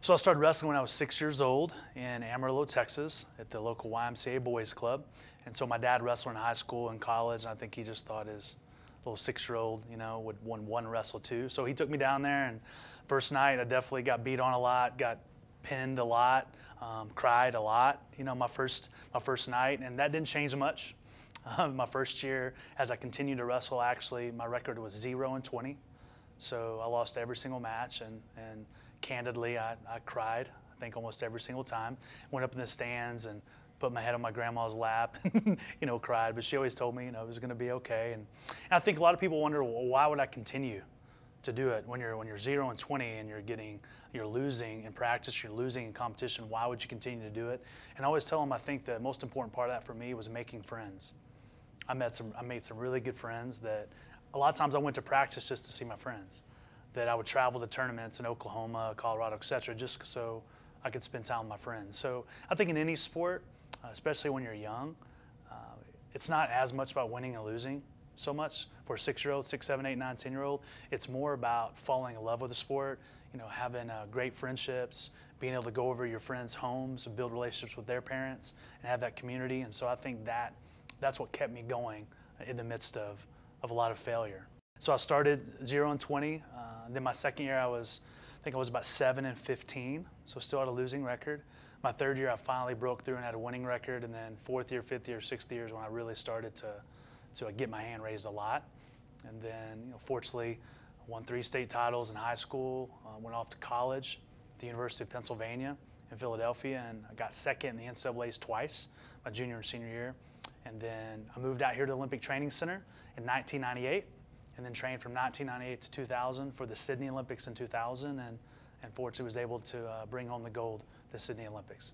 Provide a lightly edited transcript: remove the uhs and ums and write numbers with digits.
So I started wrestling when I was 6 years old in Amarillo, Texas, at the local YMCA boys club. And so my dad wrestled in high school and college, and I think he just thought his little 6-year-old, would want to wrestle too. So he took me down there, and first night I definitely got beat on a lot, got pinned a lot, cried a lot. My first night, and that didn't change much. My first year, as I continued to wrestle, actually my record was 0-20. So I lost every single match, and candidly, I cried, I think almost every single time. Went up in the stands and put my head on my grandma's lap, cried, but she always told me, it was gonna be okay. And I think a lot of people wonder, well, why would I continue to do it when you're 0-20 and you're losing in practice, you're losing in competition? Why would you continue to do it? And I always tell them, I think the most important part of that for me was making friends. I made some really good friends that a lot of times I went to practice just to see my friends. That I would travel to tournaments in Oklahoma, Colorado, etc., just so I could spend time with my friends. So I think in any sport, especially when you're young, it's not as much about winning and losing so much for a 6-year-old, 6, 7, 8, 9, 10-year-old. It's more about falling in love with the sport, having great friendships, being able to go over your friends' homes and build relationships with their parents and have that community. And so I think that's what kept me going in the midst of a lot of failure. So I started 0-20. Then my second year, I think I was about 7-15, so still had a losing record. My third year, I finally broke through and had a winning record. And then fourth year, fifth year, sixth year is when I really started to get my hand raised a lot. And then, fortunately, won 3 state titles in high school. Went off to college at the University of Pennsylvania in Philadelphia, and I got second in the NCAA's twice, my junior and senior year. And then I moved out here to the Olympic Training Center in 1998. And then trained from 1998 to 2000 for the Sydney Olympics in 2000, and fortunately was able to bring home the gold at the Sydney Olympics.